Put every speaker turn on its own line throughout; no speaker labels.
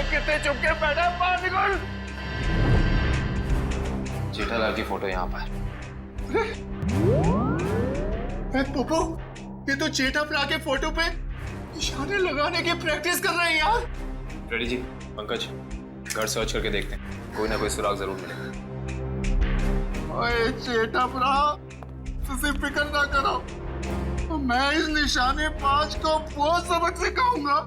कितने चुपके बैठा, बाहर निकल।
जेठालाल की फोटो यहाँ पर।
पप्पू, ये तो जेठा प्रा के फोटो पे निशाने लगाने की प्रैक्टिस कर रहे हैं यार।
रेड्डी जी, पंकज, घर सर्च करके देखते हैं, कोई ना कोई सुराग जरूर मिलेगा।
ओए जेठा प्रा, तुझे फिक्र ना करो, मैं इस निशाने पांच को वो सबक सिखाऊंगा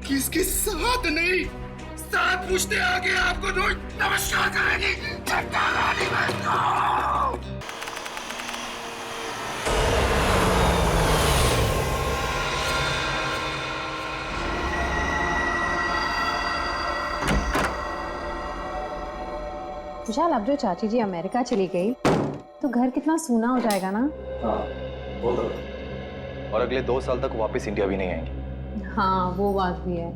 कि इसके साथ नहीं, साथ पूछते आगे आपको रोज नमस्कार करेगी।
विशाल, अब जो चाची जी अमेरिका चली गई तो घर कितना सूना हो जाएगा ना।
हाँ, वो तो। और अगले 2 साल तक वापस इंडिया भी नहीं आएंगे।
हाँ, वो बात भी है।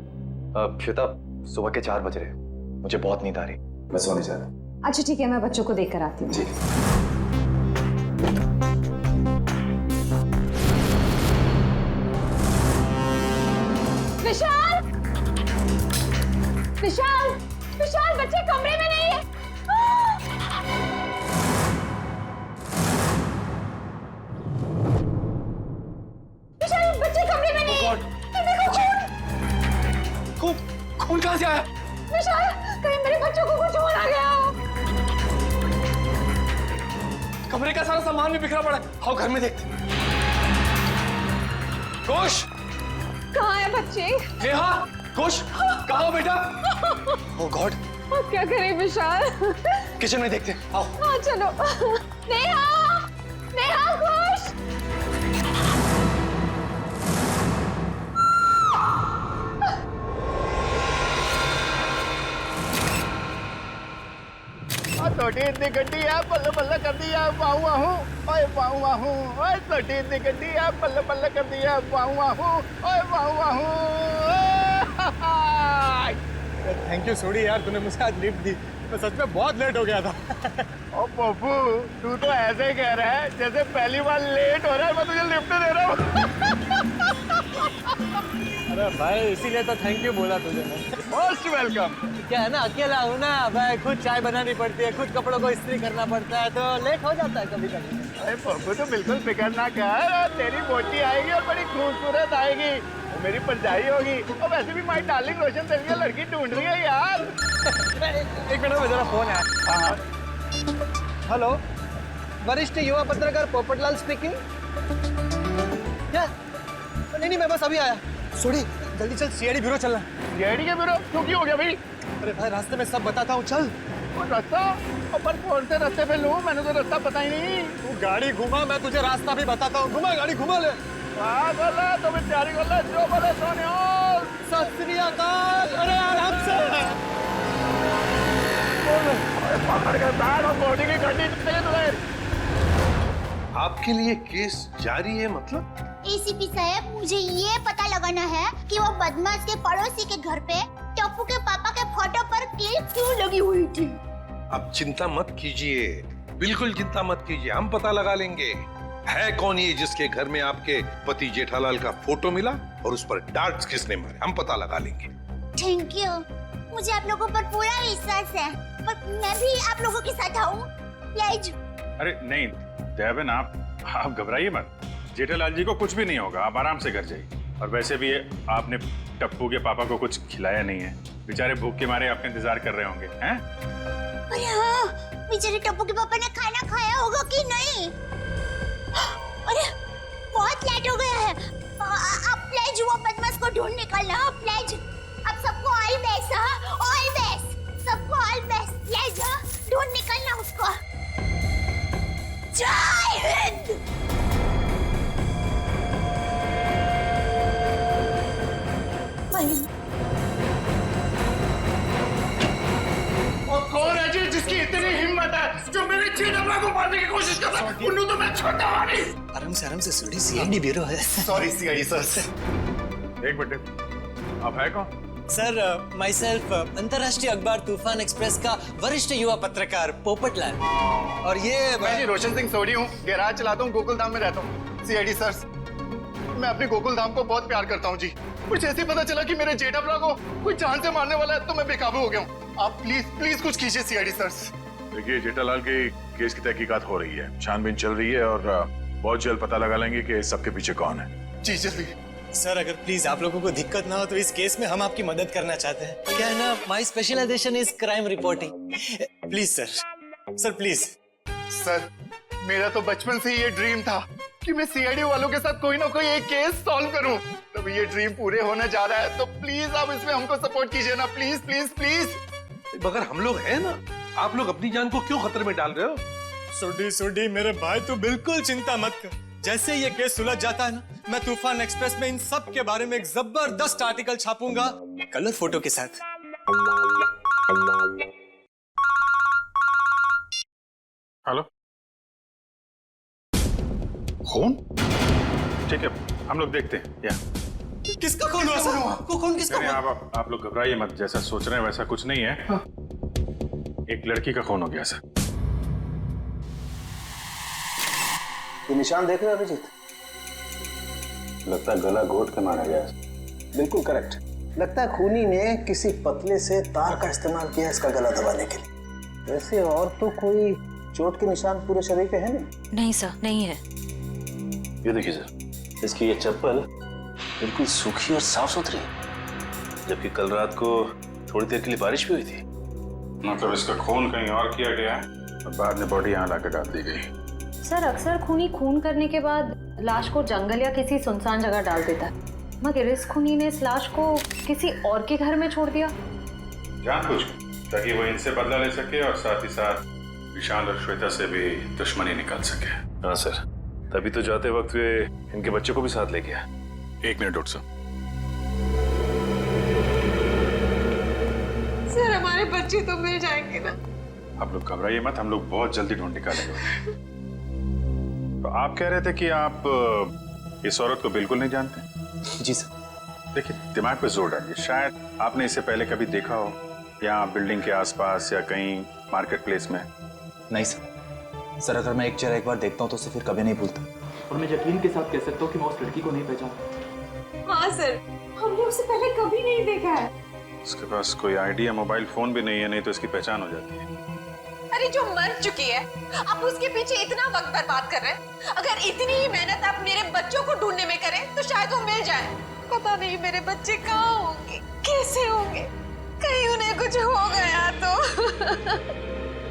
श्वेता, सुबह के 4 बज रहे, मुझे बहुत नींद आ रही, मैं सोने जा रहा।
अच्छा ठीक है, मैं बच्चों को देख कर आती हूँ।
जी।
विशाल, विशाल, विशाल, बच्चे कमरे में नहीं है। विशाल, बच्चे कमरे में नहीं है। देखो
खून कहाँ से आया?
विशाल, कहीं मेरे बच्चों को कुछ हो ना गया।
कमरे का सारा सामान भी बिखरा पड़ा है। आओ घर में देखते। घोष,
कहाँ है बच्चे?
नेहा, घोष, कहाँ हो बेटा? ओह गॉड,
अब क्या करें विशाल?
किचन में देखते हैं, आओ।
हाँ चलो। नेहा, नेहा, घोष।
छोटी इतनी गड्डी है, बल्ले बल्ले कर दिया, बाहू आहू, ओए बाहू आहू, ओए छोटी इतनी गड्डी है, बल्ले बल्ले कर दिया, बाहू आहू, ओए बाहू आहू।
थैंक यू सोडी यार, तूने मुझे आज लिफ्ट दी, मैं सच में बहुत लेट हो गया था।
ओ पप्पू, तू तो ऐसे ही कह रहा है जैसे पहली बार लेट हो रहा है, मैं तुझे लिफ्ट दे रहा हूँ।
अरे भाई, इसीलिए तो थैंक यू बोला तुझे मैं।
Most welcome.
क्या है ना, अकेला हूँ ना भाई, खुद चाय बनानी पड़ती है, खुद कपड़ों को इस्त्री करना पड़ता है, तो लेट हो जाता है कभी कभी।
अरे पप्पू, तो बिल्कुल फिक्र ना कर, तेरी बोटी आएगी और बड़ी खूबसूरत आएगी, वो मेरी परजाई होगी। और वैसे भी माई डार्लिंग रोशन तेरे लिए लड़की ढूंढ रही है यार।
एक मिनट में जरा फोन है।
हाँ,
हेलो, वरिष्ठ युवा पत्रकार पोपटलाल स्पीकिंग। क्या? नहीं, मैं बस अभी आया। सोडी, जल्दी चल, सीआईडी ब्यूरो चलना।
सीआईडी के ब्यूरो क्यों, की हो गया भाई?
अरे भाई, रास्ते में सब बताता हूँ, चल।
वो रास्ता, पर कौन से रास्ते पे लूं? मैंने तो रास्ता पता ही नहीं।
तू गाड़ी घुमा, मैं तुझे रास्ता भी बताता हूँ। घुमा, गाड़ी घुमा ले।
हाँ बोला, तो मैं तैयारी कर ले, जो बोले सोने।
सत श्री अकाल। अरे आराम से।
पकड़ के बैठ और बॉडी की गड्डी चाहिए तुम्हें।
आपके लिए केस जारी है मतलब?
एसीपी साहब, मुझे ये पता लगाना है कि वो बदमाश के पड़ोसी के घर पे टप्पू के पापा के फोटो पर क्लिप क्यों लगी हुई थी।
अब चिंता मत कीजिए, बिल्कुल चिंता मत कीजिए, हम पता लगा लेंगे। है कौन ये जिसके घर में आपके पति जेठालाल का फोटो मिला और उस पर डार्ट्स किसने मारे, हम पता लगा लेंगे।
थैंक यू, मुझे आप लोगों पर पूरा विश्वास है, पर मैं भी आप लोगों के साथ आऊं प्लीज।
अरे नहीं देवेन, आप घबराइए मत, जेठालाल जी को कुछ भी नहीं होगा, आप आराम से घर जाइए। और वैसे भी आपने टप्पू के पापा को कुछ खिलाया नहीं है, बेचारे भूख के मारे आपका इंतजार कर रहे होंगे, हैं?
अरे हाँ, बेचारे टप्पू के पापा ने खाना खाया होगा कि नहीं? अरे बहुत लेट हो गया है, आप प्लीज वो बदमाश को ढूंढ निकालना, प्लीज। आप सबको ऑल बेस्ट, ऑल बेस्ट, सबको ऑल बेस्ट, प्लीज ढूंढ निकालना उसको। जय हिंद।
और कौन है जी जिसकी इतनी हिम्मत है जो मेरे जेठालाल को मारने की कोशिश कर रहा है? उन्हें तो मैं छोड़ता नहीं।
आराम से सोडी, सीआईडी ब्यूरो है।
Sorry CID sir.
एक मिनट, आप है कौन?
सर, माई सेल्फ, अंतर्राष्ट्रीय अखबार तूफान एक्सप्रेस का वरिष्ठ युवा पत्रकार पोपटलाल। और ये
मैं जी रोशन सिंह सोडी हूँ, गैराज चलाता हूँ, गोकुलधाम में रहता हूँ। सीआईडी सर, मैं अपनी गोकुल धाम को बहुत प्यार करता हूँ जी। कुछ ऐसे ही पता चला कि मेरे जेठा भरा को कोई जान से मारने वाला है तो मैं बेकाबू हो गया हूँ। आप प्लीज प्लीज कुछ कीजिए सीआईडी सर।
देखिए, जेठालाल के केस की तहकीकात हो रही है, छानबीन चल रही है और बहुत जल्द पता लगा लेंगे कि सबके पीछे कौन है।
जी जल्दी।
सर अगर प्लीज आप लोगों को दिक्कत ना हो तो इस केस में हम आपकी मदद करना चाहते हैं। क्या है ना, my specialisation is crime reporting. Please sir please.
Sir मेरा तो बचपन से ये ड्रीम था कि मैं सीआईडी वालों के साथ कोई ना कोई एक केस सॉल्व करूं। तो ये ड्रीम पूरे होने जा रहा है, तो प्लीज आप इसमें हमको सपोर्ट कीजिए ना, प्लीज प्लीज प्लीज।
मगर हम लोग हैं ना, आप लोग अपनी जान को क्यों खतरे में डाल रहे हो?
सुडी मेरे भाई, तू बिल्कुल चिंता मत कर। जैसे ये केस सुलझ जाता है ना, मैं तूफान एक्सप्रेस में इन सब के बारे में एक जबरदस्त आर्टिकल छापूंगा कलर फोटो के साथ।
हेलो, खून? ठीक है, हम लोग देखते हैं। या
किसका खून हुआ सर? खून किसका
नहीं,
हुआ?
आप लोग घबराइए मत, जैसा सोच रहे हैं वैसा कुछ नहीं है। एक लड़की का खून हो गया सर।
ये निशान देख रहे हो अभिजीत? लगता है गला घोट के मारा गया है। बिल्कुल करेक्ट। लगता है खूनी ने किसी पतले से तार का इस्तेमाल किया इसका गला दबाने के लिए। वैसे और तो कोई चोट के निशान पूरे शरीर पे है नहीं?
नहीं सर, नहीं है।
ये देखिए सर, इसकी ये चप्पल बिल्कुल सूखी और साफ सुथरी है, जबकि कल रात को थोड़ी देर के लिए बारिश भी हुई थी।
मतलब इसका खून कहीं और किया गया है और बाद में बॉडी यहाँ लाकर डाल दी गई।
सर अक्सर खूनी खून करने के बाद लाश को जंगल या किसी सुनसान जगह डाल देता है, मगर इस खूनी ने इस लाश को किसी और के घर में छोड़ दिया।
जानबूझ कर, ताकि वो इनसे बदला ले सके और साथ ही साथ विशाल और श्वेता से भी दुश्मनी निकाल सके।
हाँ सर, तभी तो जाते वक्त वे इनके बच्चे को भी साथ ले गया।
1 मिनट डॉक्टर साहब।
सर हमारे बच्चे तो मिल जाएंगे ना?
आप लोग घबराइए मत, हम लोग बहुत जल्दी ढूंढ निकालेंगे। तो आप कह रहे थे कि आप इस औरत को बिल्कुल नहीं जानते?
जी सर।
देखिए, दिमाग पे जोर डालिए, शायद आपने इसे पहले कभी देखा हो, या बिल्डिंग के आसपास या कहीं मार्केट प्लेस में।
नहीं सर, अगर मैं एक चेहरा एक बार देखता हूँ तो उसे फिर कभी नहीं भूलता।
और मैं यकीन के साथ कह सकता हूँ कि मैं उस लड़की को नहीं पहचानता।
हाँ सर, हमने उसे पहले कभी नहीं देखा है।
उसके पास कोई आईडी या मोबाइल फोन भी नहीं है, नहीं तो इसकी पहचान हो जाती है।
अरे जो मर चुकी है, आप उसके पीछे इतना वक्त बर्बाद कर रहे हैं। अगर इतनी ही मेहनत आप मेरे बच्चों को ढूंढने में करें तो शायद वो मिल जाए। पता नहीं मेरे बच्चे कहाँ होंगे, कैसे होंगे, कहीं उन्हें कुछ हो गया तो।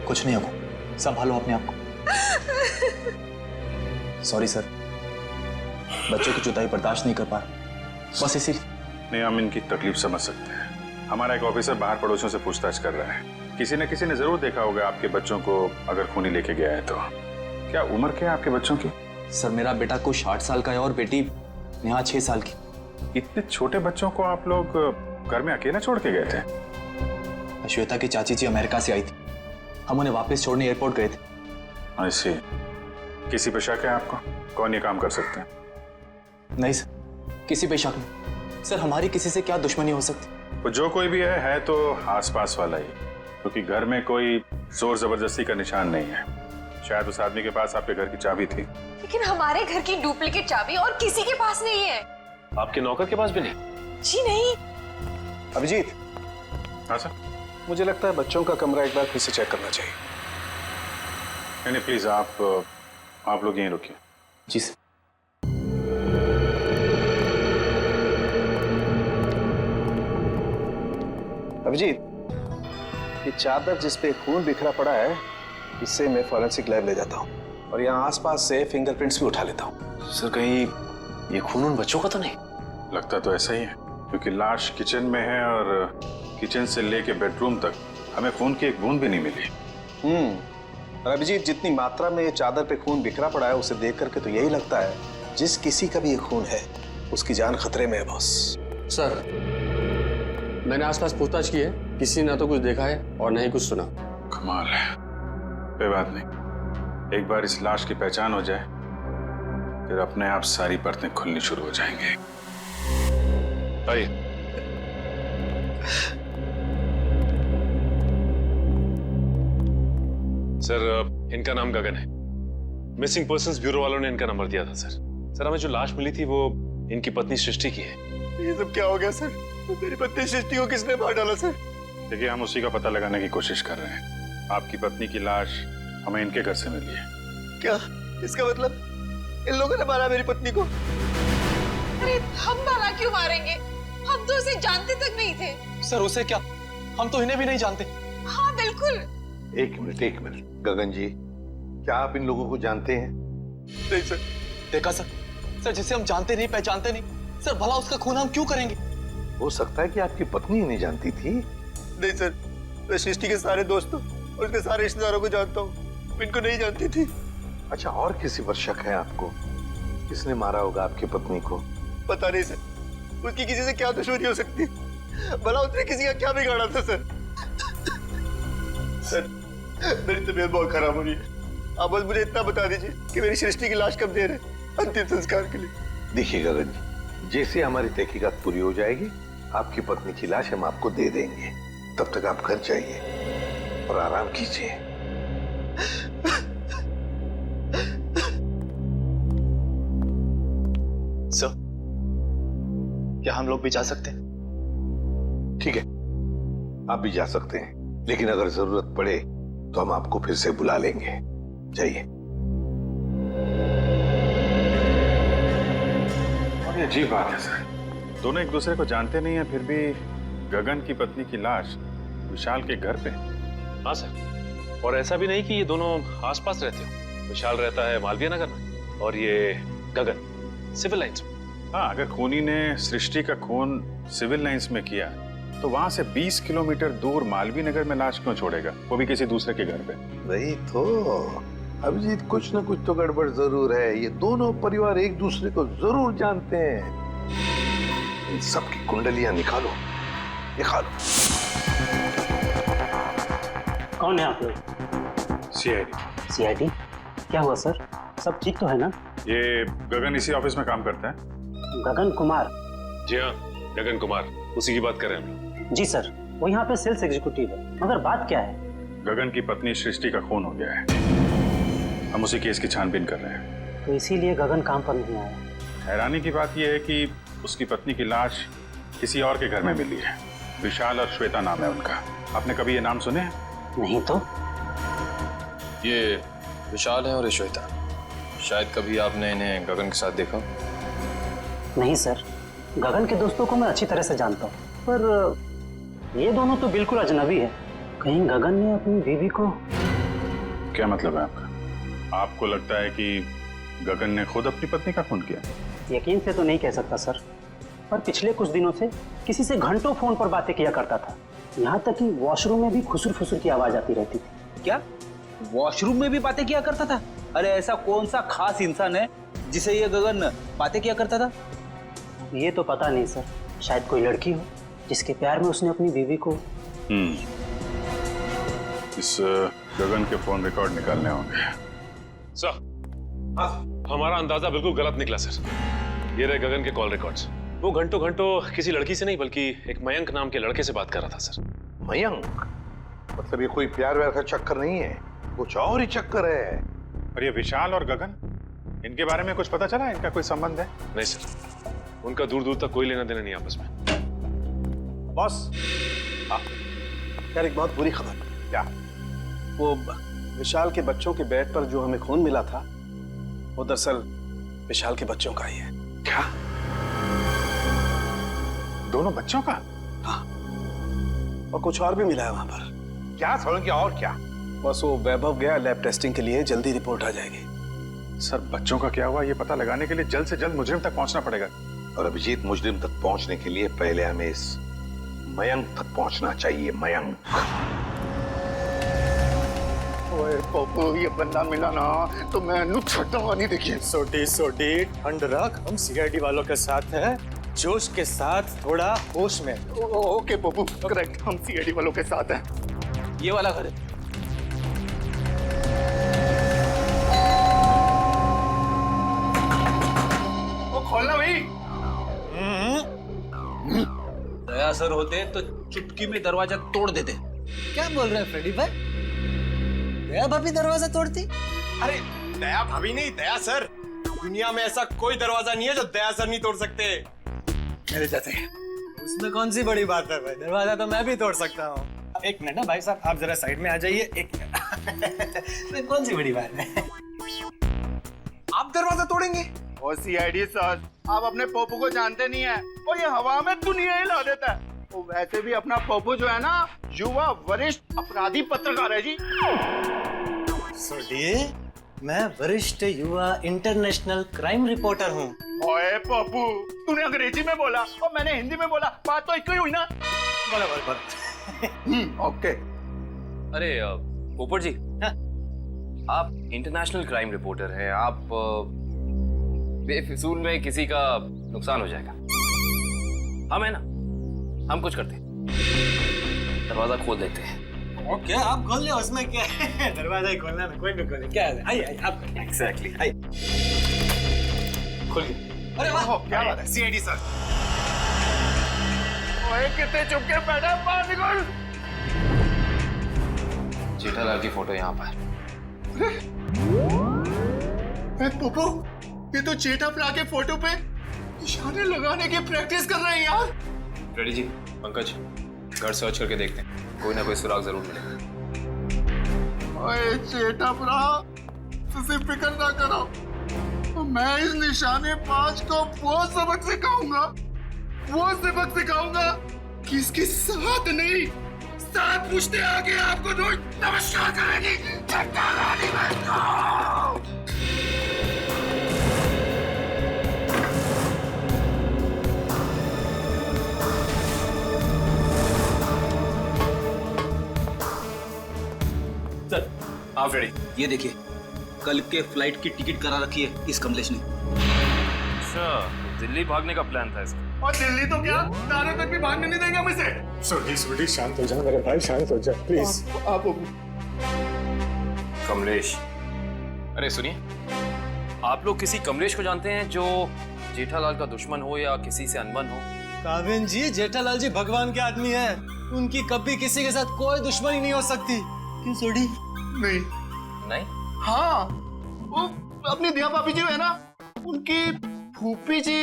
कुछ नहीं होगा, संभालो अपने आप को। सॉरी सर, बच्चों की जुदाई बर्दाश्त नहीं कर पा रहा, बस इसी।
नहीं, हम इनकी तकलीफ समझ सकते हैं। हमारा एक ऑफिसर बाहर पड़ोसियों से पूछताछ कर रहा है। किसी न किसी ने जरूर देखा होगा आपके बच्चों को, अगर खूनी लेके गया है तो। क्या उम्र क्या है आपके बच्चों की?
सर मेरा बेटा कुछ 60 साल का है और बेटी नेहा 6 साल की।
इतने छोटे बच्चों को आप लोग घर में अकेला छोड़ के गए थे?
श्वेता की चाची जी अमेरिका से आई थी, हम उन्हें वापस छोड़ने एयरपोर्ट गए थे।
ऐसे किसी पे शक है आपको? कौन ये काम कर सकते हैं?
नहीं सर, किसी पे शक नहीं। सर हमारी किसी से क्या दुश्मनी हो सकती?
वो जो कोई भी है तो आसपास वाला ही, क्योंकि घर में कोई जोर जबरदस्ती का निशान नहीं है। शायद उस आदमी के पास आपके घर की चाबी थी।
लेकिन हमारे घर की डुप्लीकेट चाबी और किसी के पास नहीं है।
आपके नौकर के पास भी नहीं?
जी नहीं।
अभिजीत।
हाँ सर।
मुझे लगता है बच्चों का कमरा एक बार फिर से चेक करना चाहिए।
नहीं प्लीज, आप लोग यहीं रुकिए।
जी सर।
अभिजीत, ये चादर जिस पे खून बिखरा पड़ा है, इससे मैं फॉरेंसिक लैब ले जाता हूँ और यहाँ आसपास से फिंगरप्रिंट्स भी उठा लेता हूँ।
सर कहीं ये खून उन बच्चों का तो नहीं?
लगता तो ऐसा ही है, क्योंकि लाश किचन में है और किचन से लेके बेडरूम तक हमें खून की एक बूंद भी नहीं मिली।
और अभिजीत, जितनी मात्रा में ये चादर पे खून बिखरा पड़ा है उसे देख करके तो यही लगता है जिस किसी का भी ये खून है उसकी जान खतरे में है बॉस।
सर मैंने आसपास पूछताछ की है, किसी ने तो कुछ देखा है और न ही कुछ सुना।
कमाल है। कोई बात नहीं, एक बार इस लाश की पहचान हो जाए फिर अपने आप सारी परतें खुलनी शुरू हो जाएंगी। आइए।
सर इनका नाम गगन है। मिसिंग पर्संस ब्यूरो वालों ने इनका नंबर दिया था सर। सर हमें जो लाश मिली थी वो इनकी पत्नी सृष्टि की है।
ये सब क्या हो गया सर? मेरी पत्नी सृष्टि को किसने मार डाला सर?
देखिए, हम उसी का पता लगाने की कोशिश कर रहे हैं। आपकी पत्नी की लाश हमें इनके घर से मिली है।
क्या इसका मतलब इन लोगों ने मारा मेरी पत्नी को?
अरे हम भला क्यों मारेंगे? हम तो उसे जानते तक नहीं थे।
सर उसे क्या, हम तो इन्हें भी नहीं जानते।
हाँ बिल्कुल।
एक मिनट गगन जी, क्या आप इन लोगों को जानते हैं?
नहीं सर।
देखा सर, सर जिसे हम जानते नहीं पहचानते नहीं, सर भला उसका खून हम क्यों करेंगे?
हो सकता है कि आपकी पत्नी नहीं जानती थी।
नहीं सर, मैं सृष्टि के सारे दोस्तों और उसके सारे रिश्तेदारों को जानता हूँ, इनको नहीं जानती थी।
अच्छा, और किसी पर शक है आपको? किसने मारा होगा आपकी पत्नी को?
पता नहीं सर, उसकी किसी से क्या दुश्मनी हो सकती है? भला उसने किसी का क्या बिगाड़ा था सर? सर मेरी तबीयत बहुत खराब हो रही है, आप बस मुझे इतना बता दीजिए कि मेरी सृष्टि की लाश कब दे रहे अंतिम संस्कार के लिए।
देखिए गगन जी, जैसे हमारी तहकीकात पूरी हो जाएगी, आपकी पत्नी की लाश हम आपको दे देंगे। तब तक आप घर जाइए और आराम कीजिए।
सर, क्या हम लोग भी जा सकते हैं?
ठीक है, आप भी जा सकते हैं, लेकिन अगर जरूरत पड़े तो हम आपको फिर से बुला लेंगे। जाइए।
और ये अजीब बात है सर, दोनों एक दूसरे को जानते नहीं है, फिर भी गगन की पत्नी की लाश विशाल के घर पे।
हाँ सर, और ऐसा भी नहीं कि ये दोनों आसपास रहते हो। विशाल रहता है मालवीय नगर में और ये गगन सिविल लाइंस में।
हाँ, अगर खूनी ने सृष्टि का खून सिविल लाइंस में किया तो वहां से 20 किलोमीटर दूर मालवीय नगर में लाश क्यों छोड़ेगा, वो भी किसी दूसरे के घर पे?
वही तो अभिजीत, कुछ न कुछ तो गड़बड़ जरूर है। ये दोनों परिवार एक दूसरे को जरूर जानते हैं। इन सबकी कुंडलियां निकालो।
कौन है आप लोग?
सीआईडी।
सीआईडी? क्या हुआ सर, सब ठीक तो है ना?
ये गगन इसी ऑफिस में काम करता है।
गगन कुमार?
जी हाँ, गगन कुमार, उसी की बात कर रहे हैं हम।
जी सर, वो यहाँ पे सेल्स एग्जीक्यूटिव है। मगर बात क्या है?
गगन की पत्नी सृष्टि का खून हो गया है, हम उसी केस की छानबीन कर रहे हैं।
तो इसीलिए गगन काम पर नहीं आया।
हैरानी की बात यह है कि उसकी पत्नी की लाश किसी और के घर में मिली है। विशाल और श्वेता नाम है उनका। आपने कभी ये नाम सुने हैं?
नहीं तो।
ये विशाल है और ये श्वेता। शायद कभी आपने इन्हें गगन के साथ देखा?
नहीं सर, गगन के दोस्तों को मैं अच्छी तरह से जानता हूँ, पर ये दोनों तो बिल्कुल अजनबी है। कहीं गगन ने अपनी बीवी को...
क्या मतलब है आपका? आपको लगता है कि गगन ने खुद अपनी पत्नी का खून किया?
यकीन से तो नहीं कह सकता सर, पर पिछले कुछ दिनों से किसी से घंटों फोन पर बातें किया करता था। यहाँ तक कि वॉशरूम में भी खुसुर फुसुर की आवाज आती रहती थी।
क्या वॉशरूम में भी बातें किया करता था? अरे ऐसा कौन सा खास इंसान है जिसे ये गगन बातें किया करता था?
ये तो पता नहीं सर, शायद कोई लड़की हो जिसके प्यार में उसने अपनी बीवी को...
इस गगन के फोन रिकॉर्ड निकालने होंगे।
सर, हमारा अंदाजा बिल्कुल गलत निकला सर। ये रहे गगन के कॉल रिकॉर्ड्स। वो घंटों किसी लड़की से नहीं बल्कि एक मयंक नाम के लड़के से बात कर रहा था सर।
मयंक? मतलब ये कोई प्यार व्यार का चक्कर नहीं है, कुछ और ही चक्कर है।
और ये विशाल और गगन, इनके बारे में कुछ पता चला? इनका कोई संबंध है?
नहीं सर, उनका दूर दूर तक कोई लेना देना नहीं आपस में।
बॉस, यार एक बहुत बुरी खबर।
क्या?
वो विशाल के बच्चों के बेड पर जो हमें खून मिला था, वो दरअसल विशाल के बच्चों का ही है।
क्या? दोनों बच्चों का?
हाँ, और कुछ और भी मिला है वहां पर।
क्या समझ? और क्या?
बस वो वैभव गया लैब टेस्टिंग के लिए, जल्दी रिपोर्ट आ जाएगी।
सर, बच्चों का क्या हुआ ये पता लगाने के लिए जल्द से जल्द मुजरिम तक पहुंचना पड़ेगा।
और अभिजीत, मुजरिम तक पहुंचने के लिए पहले हमें इस मयंक तक पहुंचना चाहिए। मयंक।
ओए पप्पू, ये बंदा मिला ना तो मैं छटा नहीं। देखिए
सोटी ठंड रख, हम सीआईडी वालों के साथ हैं, जोश के साथ, थोड़ा होश में।
ओके पप्पू, करेक्ट, हम सीआईडी वालों के साथ हैं।
ये वाला घर है।
खोलना भाई।
दया सर होते तो चुटकी में दरवाजा तोड़ देते। क्या बोल रहे हैं फ्रेडी भाई? दया भाभी दरवाजा तोड़ती?
अरे दया भाभी नहीं, दया सर।
दुनिया में ऐसा कोई दरवाजा नहीं है जो दया सर नहीं तोड़ सकते मेरे जैसे। उसमें कौन सी बड़ी बात है भाई, दरवाजा तो मैं भी तोड़ सकता हूँ। एक मिनट ना भाई साहब, आप जरा साइड में आ जाइए। एक मिनट कौन सी बड़ी बात है, आप दरवाजा तोड़ेंगे?
ओ सीआईडी सर, आप अपने पप्पू को जानते नहीं है, और ये हवा में दुनिया हिला देता है। वो वैसे भी अपना पप्पू जो है ना, युवा वरिष्ठ अपराधी पत्रकार है जी।
सोडिए, मैं वरिष्ठ युवा इंटरनेशनल क्राइम रिपोर्टर हूँ।
ओए पप्पू, तूने अंग्रेजी में बोला और मैंने हिंदी में बोला, बात तो एक ही हुई ना।
बराबर।
ओके।
अरे पोपट जी, आप इंटरनेशनल क्राइम रिपोर्टर हैं, आप बेफिजूल में किसी का नुकसान हो जाएगा। हम है ना, हम कुछ करते हैं, दरवाजा खोल देते हैं।
ओके, आप खोल ले, उसमें क्या है? दरवाजा ही खोलना ना, कोई भी खोले, क्या है? आइए आप।
एग्जैक्टली, आइए खोलिए।
अरे वाह, क्या बात है सीआईडी सर।
ओए कितने चुप के बैठा, बाहर निकल।
जेठालाल की फोटो यहाँ पर।
पप्पू, ये तो जेठालाल के फोटो पे निशाने लगाने की प्रैक्टिस कर रहे हैं यार।
रेडी जी, पंकज घर सर्च करके देखते हैं, कोई ना कोई सुराग जरूर मिलेगा।
ओए जेठालाल, तुझे फिक्र ना करो, तो मैं इस निशाने पांच को वो सबक सिखाऊंगा कि इसके साथ नहीं, साथ पूछते आगे आपको रोज नमस्कार करेगी।
सर आप रेडी?
ये देखिए, कल के फ्लाइट की टिकट करा रखी है इस कमलेश ने।
अच्छा, दिल्ली भागने का प्लान था इसका।
और दिल्ली तो क्या, दारू तक भी भागने नहीं देंगे मुझे।
सोडी शांत हो जा मेरे भाई, शांत हो जा प्लीज।
आप
कमलेश, अरे सुनिए, आप लोग किसी कमलेश को जानते हैं जो जेठालाल का दुश्मन हो या किसी से अनबन हो?
काबिन जी, जेठालाल जी भगवान के आदमी हैं, उनकी कभी किसी के साथ कोई दुश्मनी नहीं हो सकती। क्यों सोडी?
नहीं?
हाँ, वो अपनी दिया भाभी जी है ना, उनकी फूफी जी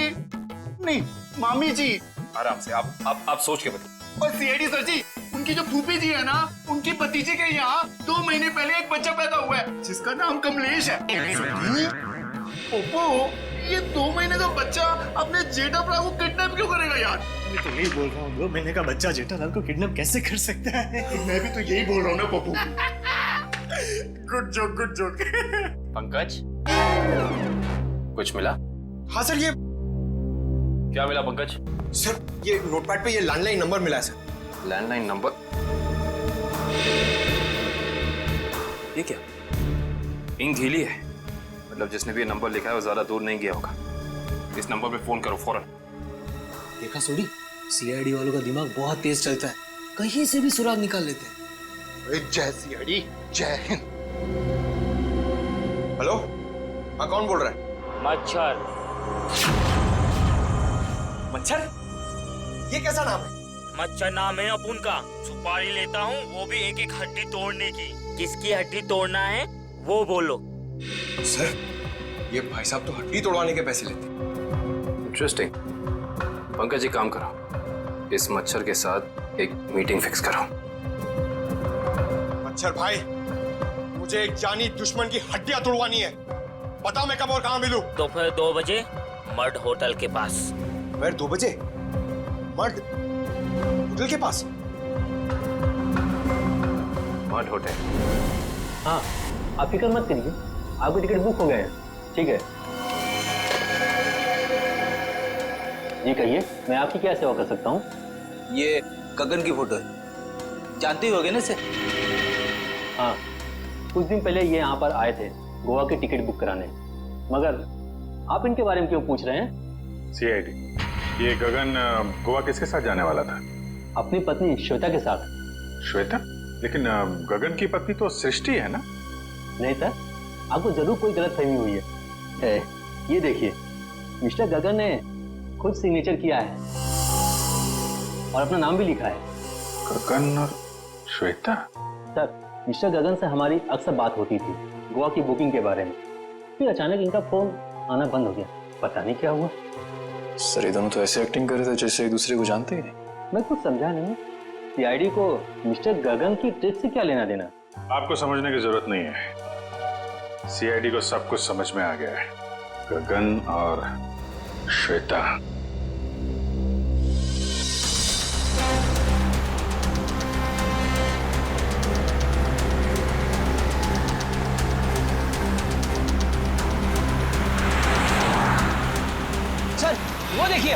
नहीं, मामी जी।
आराम से, आप सोच के बताइए।
और सीआईडी सर जी, उनकी जो फूफी जी है ना, उनकी भतीजे के यहाँ 2 महीने पहले एक बच्चा पैदा हुआ है जिसका नाम कमलेश है। ओप्पो, ये 2 महीने का बच्चा अपने जेठालाल को किडनैप क्यों करेगा यार?
मैं तो यही बोल रहा हूँ, 2 महीने का बच्चा जेठालाल को किडनैप कैसे कर सकता है?
मैं भी तो यही बोल रहा हूँ ना पप्पू। Good joke.
पंकज, कुछ मिला?
हाँ सर, ये
क्या मिला पंकज?
सर, ये नोटपैड पे ये लैंडलाइन नंबर मिला है सर।
Landline number? ये क्या? इंक ढीली है, मतलब जिसने भी ये नंबर लिखा है वो ज्यादा दूर नहीं गया होगा। इस नंबर पे फोन करो फौरन।
देखा सोडी, सीआईडी वालों का दिमाग बहुत तेज चलता है, कहीं से भी सुराग निकाल लेते हैं।
जय सीआईडी, जय हिंद।
हेलो, हाँ कौन बोल रहा है?
मच्छर।
मच्छर? ये कैसा नाम है?
मच्छर नाम है अपुन का। सुपारी लेता हूँ, वो भी एक एक हड्डी तोड़ने की। किसकी हड्डी तोड़ना है वो बोलो।
सर, ये भाई साहब तो हड्डी तोड़वाने के पैसे लेते।
इंटरेस्टिंग। पंकज जी काम करो, इस मच्छर के साथ एक मीटिंग फिक्स करो।
मच्छर भाई, मुझे एक जानी दुश्मन की हड्डियां तोड़वानी है। बताओ मैं कब और कहाँ मिलूं?
दोपहर 2 बजे मर्ड होटल के पास।
दोपहर 2 बजे मर्ड होटल के पास?
Mud hotel?
हाँ, आप फिक्र मत करिए, आपकी टिकट बुक हो गए हैं। ठीक है जी, कहिए मैं आपकी क्या सेवा कर सकता हूँ?
ये गगन की फोटो है, जानते ही होगे ना इसे?
हाँ, कुछ दिन पहले ये यहाँ पर आए थे गोवा की टिकट बुक कराने, मगर आप इनके बारे में क्यों पूछ रहे हैं?
सीआईडी, ये गगन गोवा किसके साथ जाने वाला था?
अपनी पत्नी श्वेता के साथ।
श्वेता? लेकिन गगन की पत्नी तो सृष्टि है ना?
नहीं सर, आपको जरूर कोई गलतफहमी हुई है। ये देखिए, मिस्टर गगन ने खुद सिग्नेचर किया है और अपना नाम भी लिखा है।
गगन और श्वेता?
सर, मिस्टर गगन से हमारी अक्सर बात होती थी गोवा की बुकिंग के बारे में, फिर अचानक इनका फोन आना बंद हो गया। पता नहीं क्या हुआ।
सर ये दोनों तो ऐसे एक्टिंग कर रहे थे जैसे एक दूसरे को जानते ही नहीं।
मैं कुछ समझा नहीं। सीआईडी को मिस्टर गगन की ट्रिक से क्या लेना देना?
आपको समझने की जरूरत नहीं है, सीआईडी को सब कुछ समझ में आ गया है। गगन और श्वेता।
सर वो देखिए,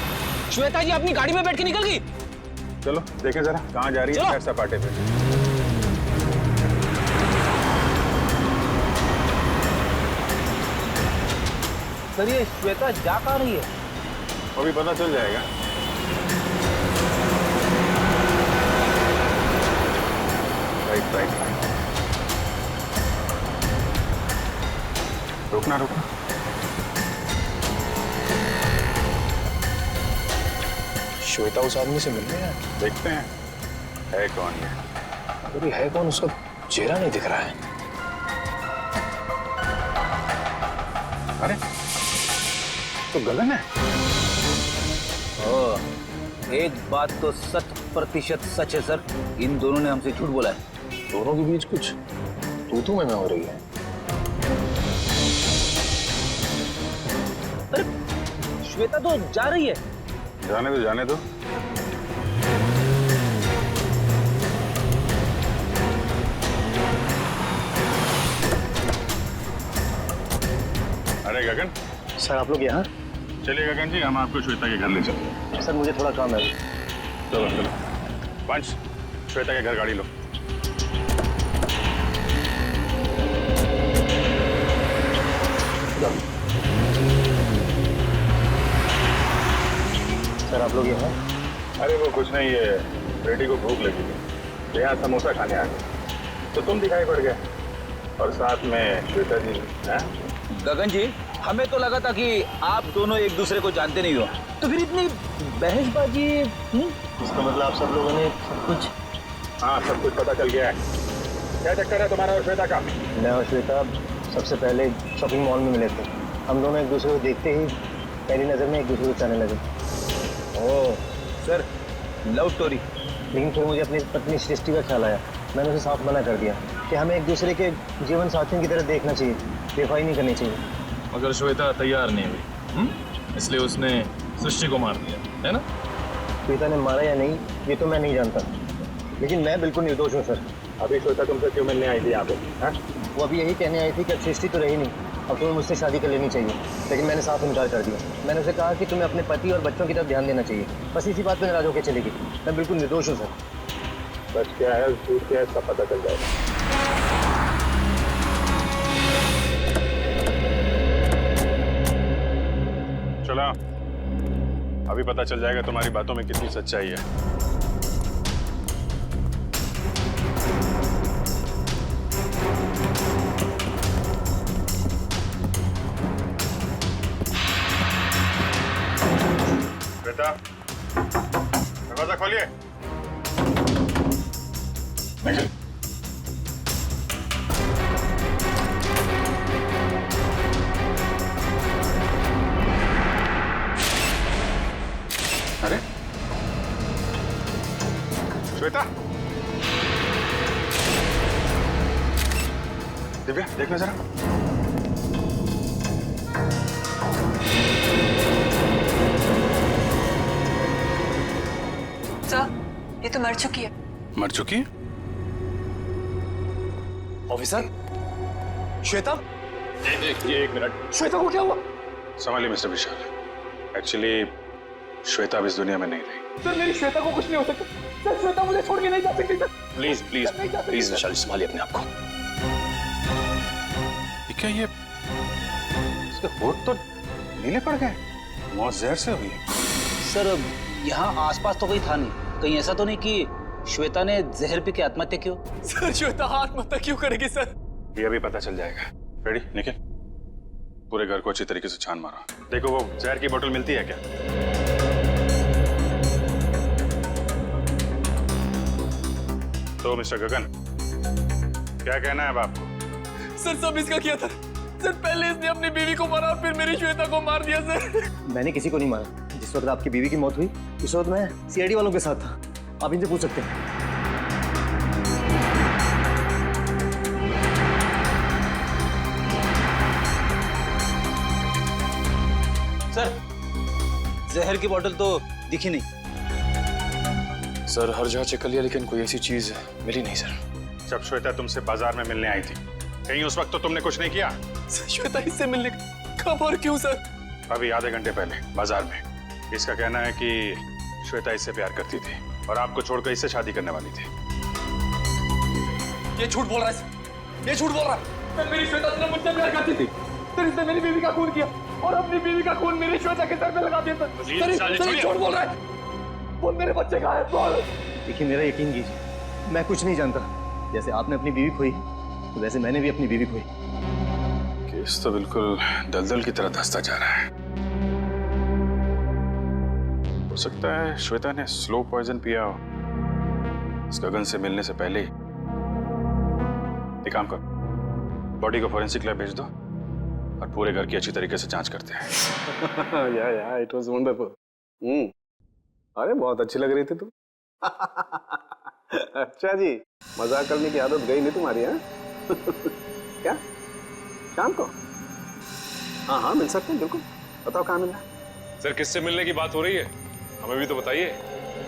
श्वेता जी अपनी गाड़ी में बैठ के निकल गई।
चलो देखें जरा कहाँ जा रही है सैर सपाटे पे।
सर ये श्वेता जा कहाँ रही है?
अभी पता चल जाएगा। Right right right. रुकना रुकना।
श्वेता उस आदमी से मिलने है।
देखते हैं है कौन ये।
अरे है कौन, उसका चेहरा नहीं दिख रहा है।
अरे तो गगन है।
एक बात तो 100% सच है सर, इन दोनों ने हमसे झूठ बोला है।
दोनों के बीच कुछ तू में हो रही है।
अरे श्वेता तो जा रही है।
जाने दो जाने दो। अरे गगन।
सर आप लोग यहाँ?
चलिए गगन जी, हम आपको श्वेता के घर ले चलते।
सर मुझे थोड़ा काम है।
चलो चलो पंच, श्वेता के घर गाड़ी लो।
सर आप लोग यहाँ?
अरे वो कुछ नहीं, ये बेटी को भूख लगी थी, यहाँ समोसा खाने आ गए तो तुम दिखाई पड़ गए, और साथ में श्वेता जी।
गगन जी, हमें तो लगा था कि आप दोनों एक दूसरे को जानते नहीं हो, तो फिर इतनी बहसबाजी।
इसका मतलब आप सब लोगों ने सब कुछ?
हाँ सब कुछ पता चल गया है। क्या चक्कर है तुम्हारा और श्वेता का?
मैं और श्वेता सबसे पहले शॉपिंग मॉल में मिले थे। हम दोनों एक दूसरे को देखते ही पहली नज़र में एक दूसरे को चाहने लगे।
Oh sir, love story.
लेकिन फिर मुझे अपनी पत्नी सृष्टि का ख्याल आया। मैंने उसे साफ मना कर दिया कि हमें एक दूसरे के जीवन साथियों की तरह देखना चाहिए, बेवफाई नहीं करनी चाहिए।
मगर श्वेता तैयार नहीं हुई, इसलिए उसने सृष्टि को मार दिया, है ना?
श्वेता ने मारा या नहीं ये तो मैं नहीं जानता, लेकिन मैं बिल्कुल निर्दोष हूँ सर।
अभी श्वेता तुमसे क्यों मिलने आई थी यहाँ पे?
वो अभी यही कहने आई थी कि अब सृष्टि तो रही नहीं, अब तुम्हें मुझसे शादी कर लेनी चाहिए। लेकिन मैंने साफ इनकार कर दिया। मैंने उसे कहा कि तुम्हें अपने पति और बच्चों की तरफ ध्यान देना चाहिए। बस इसी बात पर नाराज होकर चली गई। मैं बिल्कुल निर्दोष हूँ सर।
सच क्या है झूठ क्या है इसका पता चल जाएगा। चलो अभी पता चल जाएगा तुम्हारी बातों में कितनी सच्चाई है। बेटा दरवाजा खोलिए। अरे श्वेता, दिव्या देखना जरा।
सर ये तो मर चुकी है।
मर चुकी है?
ऑफिसर, श्वेता?
ये एक मिनट।
श्वेता को क्या हुआ?
संभालिए मिस्टर विशाल। एक्चुअली श्वेता अब इस दुनिया में नहीं रही।
सर मेरी श्वेता को कुछ नहीं हो सकता। सर श्वेता मुझे छोड़ के नहीं जा सकती। सर
प्लीज प्लीज
प्लीज विशाल, संभालिए अपने आप को।
क्या ये इसके होठ तो नीले पड़ गए, मौत जहर से हुई है।
सर यहाँ आसपास तो कोई था नहीं, कहीं ऐसा तो नहीं कि श्वेता ने जहर पी के आत्महत्या क्यों?
सर श्वेता आत्महत्या क्यों करेगी सर?
ये अभी पता चल जाएगा। रेडी निखिल, पूरे घर को अच्छी तरीके से छान मारो। देखो वो जहर की बोतल मिलती है क्या? तो मिस्टर गगन क्या कहना है अब आपको?
सर सब इसका किया था।
सर पहले इसने अपनी बीवी को मारा और फिर मेरी श्वेता को मार दिया सर।
मैंने किसी को नहीं मारा। जिस वक्त आपकी बीवी की मौत हुई उस वक्त मैं सीआईडी वालों के साथ था। आप इनसे पूछ सकते हैं।
सर जहर की बोतल तो दिखी नहीं।
सर हर जगह चेक कर लिया लेकिन कोई ऐसी चीज मिली नहीं सर।
जब श्वेता तुमसे बाजार में मिलने आई थी कहीं उस वक्त तो तुमने कुछ नहीं किया?
श्वेता इससे मिलने कब और क्यों सर?
अभी आधे घंटे पहले बाजार में। इसका कहना है कि श्वेता इससे प्यार करती थी और आपको छोड़कर इससे शादी करने वाली थी।
ये झूठ बोल रहा है सर, ये झूठ बोल रहा है। सर मेरी श्वेता सिर्फ मुझसे प्यार करती थी, फिर इसने मेरी बीवी का खून किया और अपनी बीवी का खून मेरी श्वेता के सर पे लगा दिया सर। झूठ बोल रहा है। वो मेरे बच्चे का है। बोल।
देखिए मेरा यकीन कीजिए, मैं कुछ नहीं जानता। जैसे आपने अपनी बीवी खोई तो वैसे मैंने भी अपनी बीवी खोई।
केस तो बिल्कुल दलदल की तरह धंसता जा रहा है। हो सकता है श्वेता ने स्लो पॉइजन पिया हो इस गगन से मिलने से पहले ही। एक काम करो, बॉडी को फोरेंसिक लैब भेज दो और पूरे घर की अच्छी तरीके से जांच करते हैं।
या इट वाज वंडरफुल। अरे बहुत अच्छी लग रही थी तुम। अच्छा जी, मजाक करने की आदत गई नहीं तुम्हारी? है क्या शाम को? हाँ मिल सकते हैं बिल्कुल। बताओ कहाँ मिलना है?
सर किससे मिलने की बात हो रही है, हमें भी तो बताइए।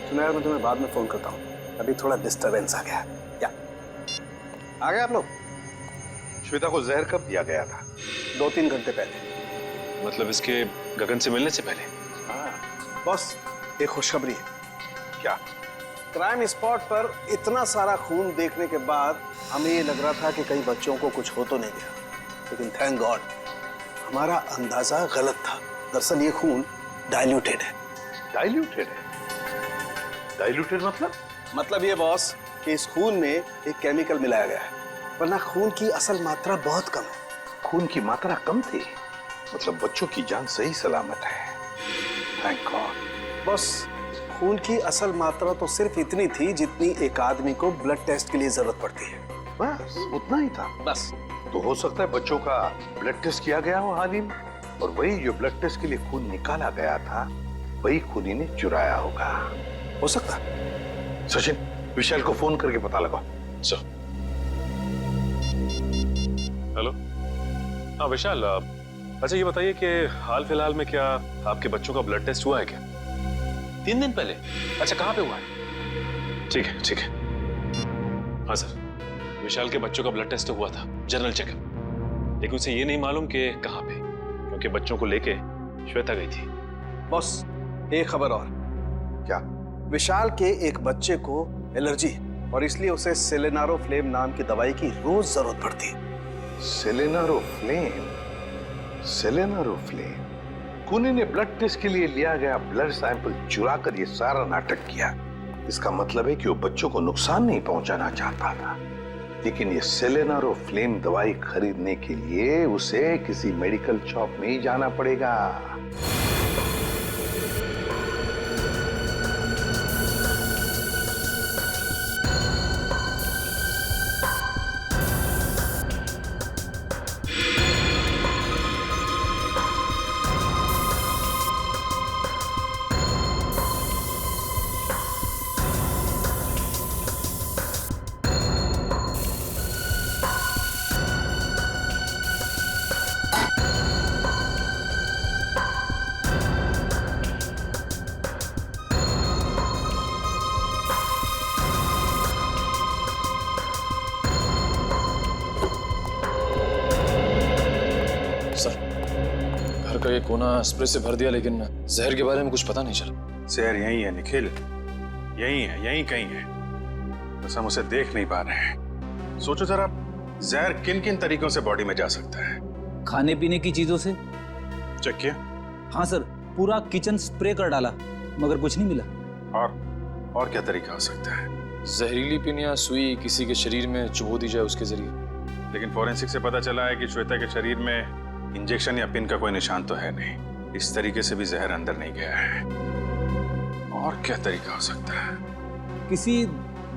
सुनो यार, मैं तुम्हें बाद में फोन करता हूँ, अभी थोड़ा डिस्टर्बेंस आ गया। क्या आ गए आप लोग?
श्वेता को जहर कब दिया गया था?
2-3 घंटे पहले।
मतलब इसके गगन से मिलने से पहले?
हाँ बॉस, एक खुशखबरी है।
क्या?
क्राइम स्पॉट पर इतना सारा खून देखने के बाद हमें ये लग रहा था कि कई बच्चों को कुछ हो तो नहीं गया, लेकिन थैंक गॉड हमारा अंदाजा गलत था। दरअसल ये खून डाइल्यूटेड है।
डाइल्यूटेड है? डाइल्यूटेड
मतलब ये बॉस कि इस खून में एक केमिकल मिलाया गया है, वरना खून की असल मात्रा बहुत कम है।
खून की मात्रा कम थी, मतलब बच्चों की जान सही सलामत है। Thank God.
बस खून की असल मात्रा तो सिर्फ इतनी थी जितनी एक आदमी को ब्लड टेस्ट के लिए जरूरत पड़ती है।
बस उतना ही था?
बस।
तो हो सकता है बच्चों का ब्लड टेस्ट किया गया हो हाल ही में, और वही जो ब्लड टेस्ट के लिए खून निकाला गया था वही खून ही ने चुराया होगा।
हो सकता।
सचिन, विशाल को फोन करके पता लगाओ।
सर। हेलो। हाँ विशाल, अच्छा ये बताइए कि हाल फिलहाल में क्या आपके बच्चों का ब्लड टेस्ट हुआ है क्या? 3 दिन पहले? अच्छा कहाँ पे हुआ है? ठीक है ठीक है। हाँ सर, विशाल के बच्चों का ब्लड टेस्ट हुआ था, जनरल चेकअप, लेकिन उसे ये नहीं मालूम कि कहाँ पे, क्योंकि बच्चों को लेके श्वेता गई थी।
बॉस एक खबर और।
क्या?
विशाल के एक बच्चे को एलर्जी है और इसलिए उसे सेलेनारोफ्लेम नाम की दवाई की रोज जरूरत पड़ती है।
सेलेनारोफ्लेम? सेलेनारोफ्लेम? खूनी ने ब्लड टेस्ट के लिए लिया गया ब्लड सैंपल चुरा कर ये सारा नाटक किया। इसका मतलब है कि वो बच्चों को नुकसान नहीं पहुंचाना चाहता था, लेकिन ये सेलेनारोफ्लेम दवाई खरीदने के लिए उसे किसी मेडिकल शॉप में ही जाना पड़ेगा।
का ये कोना स्प्रे से भर दिया, लेकिन जहर के बारे में कुछ पता नहीं चला।
जहर यही है निखिल, यही है, यही कहीं है, बस हम उसे देख नहीं पा रहे हैं। सोचो जरा, जहर किन किन तरीकों से बॉडी में जा सकता है?
खाने पीने की चीजों से।
चेक किया?
हाँ सर, पूरा किचन स्प्रे कर डाला मगर कुछ नहीं मिला।
और क्या तरीका हो सकता है?
जहरीली पिन या सुई किसी के शरीर में चुभो दी जाए उसके जरिए।
लेकिन फोरेंसिक से पता चला है कि श्वेता के शरीर में इंजेक्शन या पिन का कोई निशान तो है नहीं। इस तरीके से भी जहर अंदर नहीं गया है। और क्या तरीका हो सकता है?
किसी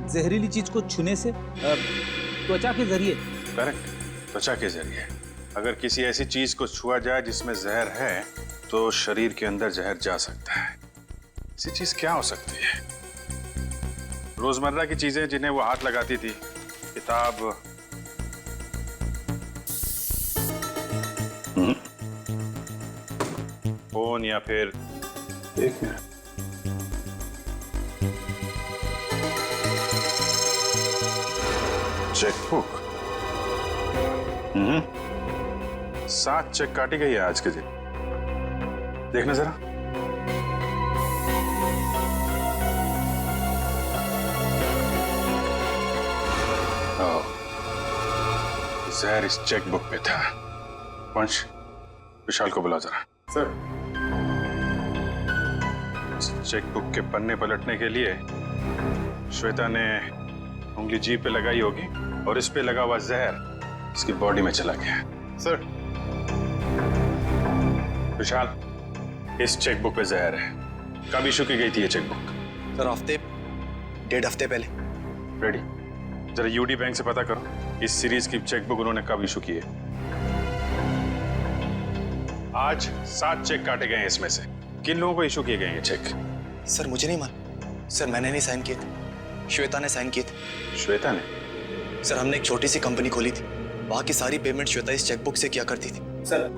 जहरीली चीज को छूने से, त्वचा के जरिए।
करेक्ट, त्वचा के जरिए। अगर किसी ऐसी चीज को छुआ जाए जिसमें जहर है तो शरीर के अंदर जहर जा सकता है। ऐसी चीज क्या हो सकती है? रोजमर्रा की चीजें जिन्हें वो हाथ लगाती थी, किताब, फोन, या फिर
एक मिनट,
चेकबुक। 7 चेक काटी गई है आज के दिन। देखना जरा। जहर इस चेकबुक पे था। वंश, विशाल को बुलाओ जरा।
सर।
इस चेकबुक के पन्ने पलटने के लिए श्वेता ने उंगली जीभ पे लगाई होगी और इस पे लगा हुआ जहर इसकी बॉडी में चला गया।
सर।
विशाल, इस चेकबुक पे जहर है। कब इशू की गई थी ये चेकबुक?
सर, हफ्ते 1.5 हफ्ते पहले।
रेडी, जरा यूडी बैंक से पता करो इस सीरीज की चेकबुक उन्होंने कब इशू की है। आज 7 चेक काटे गए हैं, इसमें से किन लोगों को इशू किए गए हैं ये चेक?
सर मुझे नहीं मालूम। सर मैंने नहीं साइन किए थे, श्वेता ने साइन किए थे।
श्वेता ने?
सर हमने एक छोटी सी कंपनी खोली थी, वहाँ की सारी पेमेंट श्वेता इस चेकबुक से किया करती थी।
सर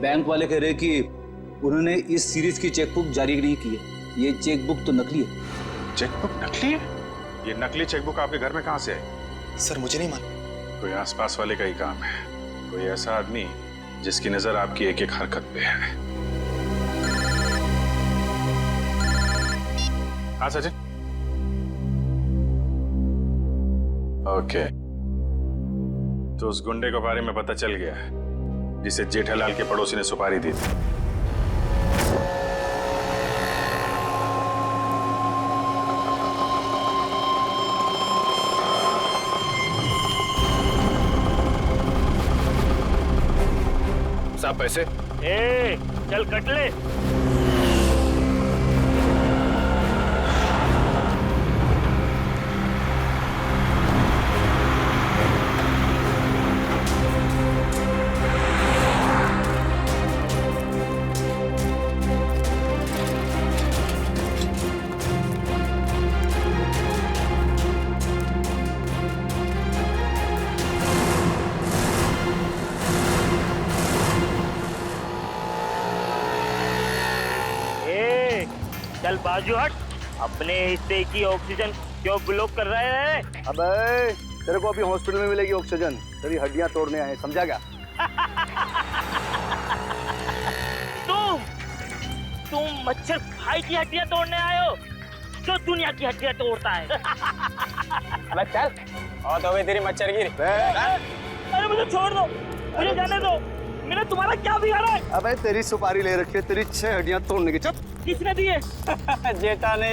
बैंक वाले कह रहे कि उन्होंने इस सीरीज की चेकबुक जारी नहीं की है। ये चेकबुक तो नकली है।
चेकबुक नकली है? ये नकली चेकबुक आपके घर में कहाँ से आई?
सर मुझे नहीं मालूम।
कोई आसपास वाले का ही काम है। कोई ऐसा आदमी जिसकी नजर आपकी एक एक हरकत पे है। हाँ सचिन। ओके, तो उस गुंडे के बारे में पता चल गया है जिसे जेठालाल के पड़ोसी ने सुपारी दी थी।
साहब पैसे?
ए, चल कट ले। चल बाजू हट, अपने हिस्से की ऑक्सीजन क्यों ब्लॉक कर रहे हैं?
अबे तेरे को अभी हॉस्पिटल में मिलेगी ऑक्सीजन, तेरी हड्डियां तोड़ने आए, समझा क्या?
तुम मच्छर भाई की हड्डियां तोड़ने आए हो जो दुनिया की हड्डियां तोड़ता है।
अबे चल, और तो गई तेरी मच्छरगिरी।
अरे मुझे छोड़ दो, मुझे जाने दो, मैंने तुम्हारा क्या बिगाड़ा है?
अबे तेरी सुपारी ले रखी है, तेरी 6 हड्डियां तोड़ने की। चुप।
किसने दी है?
जेठा ने।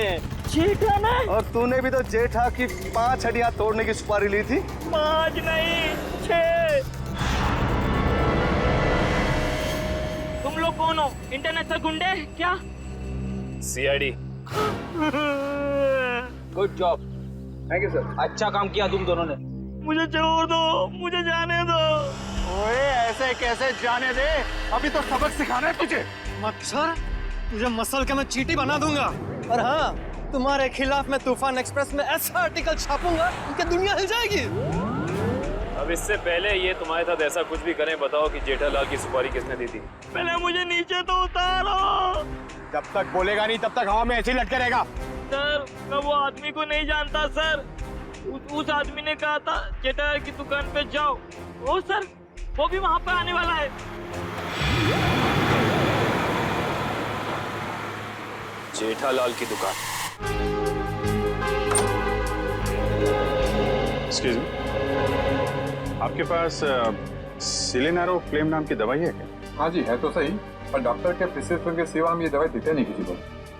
जेठा ने? और
तूने भी तो जेठा की 5 हड्डियां तोड़ने की सुपारी ली थी।
5 नहीं 6। तुम लोग कौन हो? इंटरनेशनल गुंडे क्या?
CID.
Good job.
Thank you sir.
अच्छा काम किया तुम दोनों ने।
मुझे छोड़ दो, मुझे जाने दो।
ओए ऐसे कैसे जाने दे? अभी तो सबक सिखाना है तुझे।
मच्छर, तुझे मसल के मैं चींटी बना दूंगा। और हाँ, तुम्हारे खिलाफ मैं तूफान एक्सप्रेस में ऐसा आर्टिकल छापूंगा कि दुनिया हिल जाएगी।
अब इससे पहले ये तुम्हारे साथ ऐसा कुछ भी करें, बताओ कि जेठालाल की सुपारी किसने दी थी?
पहले मुझे नीचे तो उतारो।
जब तक बोलेगा नहीं तब तक हवा में ऐसे ही लटके रहेगा।
सर मैं वो आदमी को नहीं जानता सर। उस आदमी ने कहा था जेठालाल की दुकान पे जाओ। ओ सर, वो भी वहाँ पे आने वाला है।
जेठालाल की दुकान?
एक्सक्यूज मी, आपके पास सिलेनारो फ्लेम नाम की दवाई है क्या?
हाँ जी है तो सही, पर डॉक्टर के प्रिस्क्रिप्शन के सिवा हम ये दवाई देते नहीं किसी को।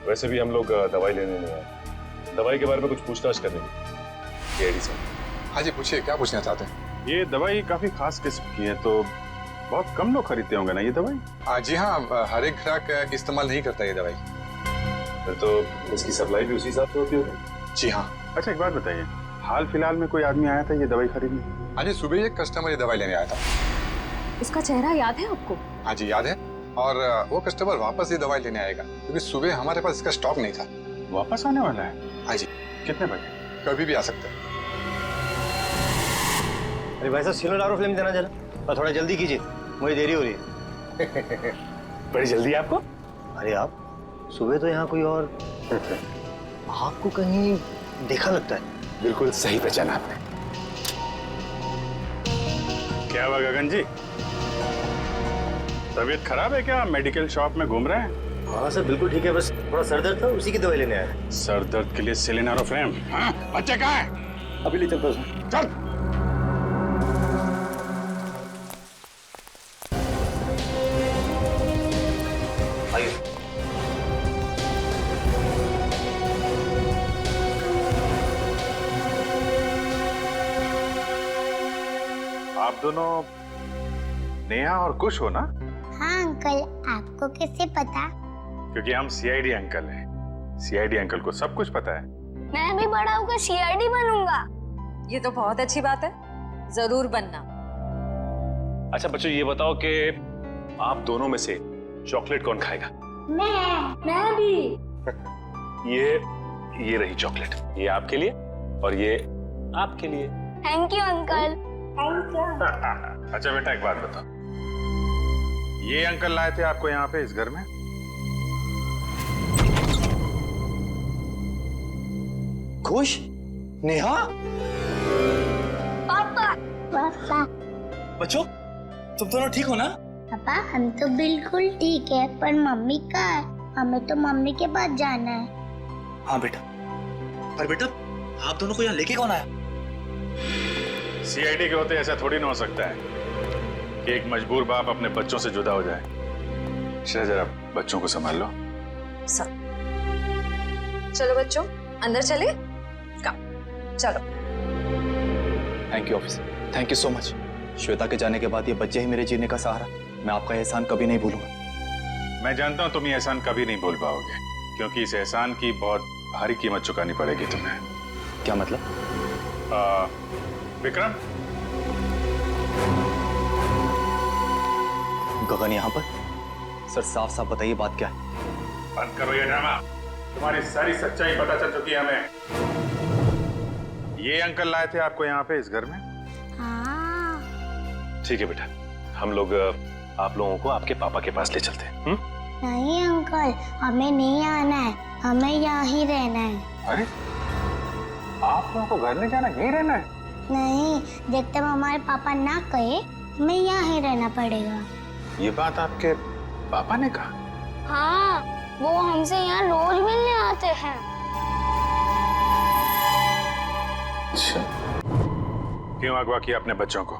वैसे भी हम लोग दवाई लेने नहीं आए, दवाई के बारे में कुछ पूछताछ करने की।
हाँ जी पूछिए, क्या पूछना चाहते हैं?
ये दवाई काफी खास किस्म की है, तो बहुत कम लोग खरीदते होंगे ना ये दवाई?
जी हाँ, हर एक ग्राहक इस्तेमाल नहीं करता ये दवाई।
फिर तो इसकी सप्लाई भी उसी हिसाब से होती होगी।
जी हाँ।
अच्छा एक बात बताइए, हाल फिलहाल में कोई आदमी आया था ये दवाई खरीदने?
हाँ जी, सुबह एक कस्टमर ये दवाई लेने आया था।
उसका चेहरा याद है आपको?
हाँ जी याद है। और वो कस्टमर वापस ही दवाई लेने आएगा क्योंकि सुबह हमारे पास इसका स्टॉक नहीं था।
वापस आने वाला है?
हाँ जी।
कितने बजे?
कभी भी आ सकता है।
अरे भाई साहब सिलोडारो फिल्म देना जरा, और थोड़ा जल्दी कीजिए, मुझे देरी हो रही है।
बड़ी जल्दी है आपको?
अरे आप सुबह तो यहाँ कोई और आपको कहीं देखा लगता है।
बिल्कुल सही पहचाना आपने। क्या हुआ गगन जी, तबीयत खराब है क्या? मेडिकल शॉप में घूम रहे हैं?
हाँ सर बिल्कुल ठीक है, बस थोड़ा सर दर्द था, उसी की दवाई लेने आया।
सर दर्द के लिए सिलिनारोफ्रेम? हाँ, बच्चे कहाँ है?
अभी ले चलता हूँ।
चल। आप दोनों नेहा और कुश हो ना?
हाँ अंकल, आपको कैसे पता?
क्योंकि हम सीआईडी अंकल हैं। सीआईडी अंकल को सब कुछ पता है।
मैं भी बड़ा होकर सीआईडी बनूंगा।
ये तो बहुत अच्छी बात है, जरूर बनना।
अच्छा बच्चों ये बताओ कि आप दोनों में से चॉकलेट कौन खाएगा?
मैं भी।
ये रही चॉकलेट, ये आपके लिए और ये आपके लिए।
Thank you uncle. Thank you.
अच्छा बेटा एक बात बताओ, ये अंकल लाए थे आपको यहाँ पे इस घर में?
खुश? नेहा?
पापा। पापा।
बच्चों तुम दोनों ठीक हो ना?
पापा हम तो बिल्कुल ठीक है, पर मम्मी कहाँ है? हमें तो मम्मी के पास जाना है।
हाँ बेटा, पर बेटा आप दोनों को यहाँ लेके कौन आया?
सीआईडी के होते ऐसा थोड़ी ना हो सकता है कि एक मजबूर बाप अपने बच्चों से जुदा हो जाए। जरा बच्चों को संभाल लो।
सब चलो बच्चों अंदर चले। चलो।
Thank you officer, thank you so much. Shweta के जाने के बाद ये बच्चे ही मेरे जीने का सहारा। मैं आपका एहसान कभी नहीं भूलूंगा।
मैं जानता हूँ तुम ये एहसान कभी नहीं भूल पाओगे, क्योंकि इस एहसान की बहुत भारी कीमत चुकानी पड़ेगी तुम्हें।
क्या मतलब?
विक्रम,
गगन यहाँ पर? सर साफ साफ बताइए बात क्या है?
बंद करो ये ड्रामा। तुम्हारी सारी सच्चाई पता चल चुकी है हमें। ये अंकल लाए थे आपको यहाँ पे इस घर में?
हाँ।
ठीक है बेटा, हम लोग आप लोगों को आपके पापा के पास ले चलते हैं।
नहीं अंकल, हमें नहीं आना है, हमें यहाँ ही रहना है।
अरे आप लोगों को घर नहीं जाना, यहीं रहना है?
नहीं, जब तक हमारे पापा ना कहे हमें यहाँ ही रहना पड़ेगा।
ये बात आपके पापा ने कहा?
हाँ, वो हमसे यहाँ रोज मिलने आते हैं।
अच्छा, क्यों अगवा किया अपने बच्चों को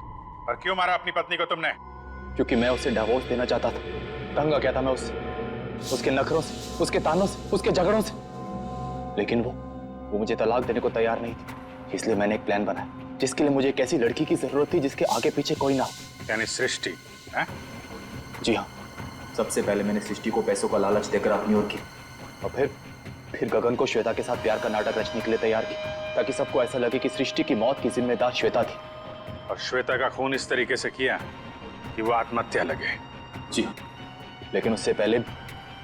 और क्यों मारा अपनी पत्नी को तुमने?
क्योंकि मैं उसे डिवोर्स देना चाहता था। तंग आ गया था मैं उससे, उसके नखरों से, उसके तानों से, उसके झगड़ों से। लेकिन वो मुझे तलाक देने को तैयार नहीं थी। इसलिए मैंने एक प्लान बनाया जिसके लिए मुझे एक ऐसी लड़की की जरूरत थी जिसके आगे पीछे कोई ना हो।
यानी सृष्टि है?
जी हाँ, सबसे पहले मैंने सृष्टि को पैसों का लालच देकर अपनी ओर की और फिर गगन को श्वेता के साथ प्यार का नाटक रचने के लिए तैयार की, ताकि सबको ऐसा लगे कि सृष्टि की मौत की जिम्मेदार श्वेता थी।
और श्वेता का खून इस तरीके से किया कि वो आत्महत्या लगे।
जी, लेकिन उससे पहले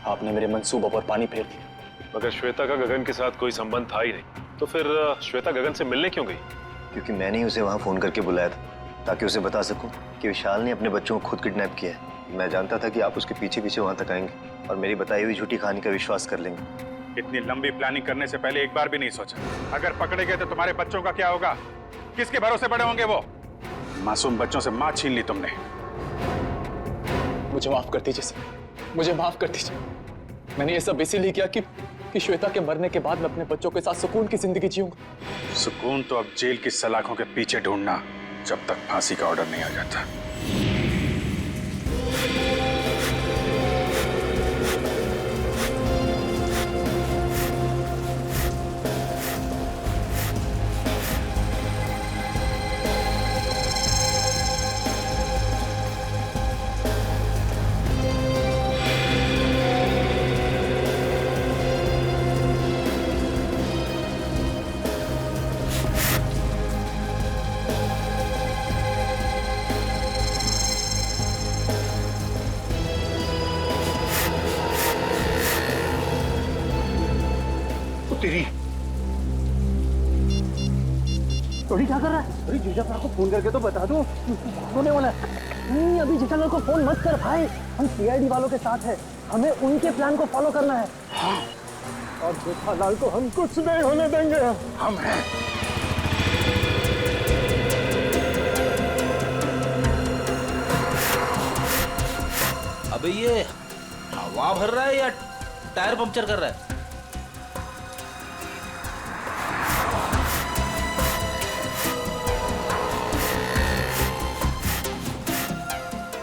आपने मेरे मंसूबों पर पानी फेर दिया।
मगर श्वेता का गगन के साथ कोई संबंध था ही नहीं, तो फिर श्वेता गगन से मिलने क्यों गई?
क्योंकि मैंने ही उसे वहाँ फोन करके बुलाया था ताकि उसे बता सकूं कि विशाल ने अपने बच्चों को खुद किडनैप किया है। मैं जानता था कि आप उसके पीछे पीछे वहाँ तक आएंगे और मेरी बताई हुई झूठी कहानी का विश्वास कर लेंगे।
इतनी लंबी प्लानिंग करने से पहले एक बार भी नहीं सोचा अगर पकड़े गए तो तुम्हारे बच्चों का क्या होगा? किसके भरोसे बड़े होंगे वो? मासूम बच्चों से माँ छीन ली तुमने।
मुझे माफ कर दीजिए सर, मुझे माफ कर दीजिए। मैंने ये सब इसीलिए किया कि श्वेता के मरने के बाद मैं अपने बच्चों के साथ सुकून की जिंदगी जीऊंगा।
सुकून तो अब जेल की सलाखों के पीछे ढूंढना, जब तक फांसी का ऑर्डर नहीं आ जाता।
तेरी
थोड़ी क्या कर रहा है? अरे जेठालाल को फोन करके तो बता दो होने वाला है। नहीं अभी जेठालाल को फोन मत कर भाई, हम सीआईडी वालों के साथ हैं, हमें उनके प्लान को फॉलो करना है। हाँ। और जेठालाल को हम कुछ नहीं होने देंगे।
हम हैं।
अबे ये हवा भर रहा है या टायर पंक्चर कर रहा है?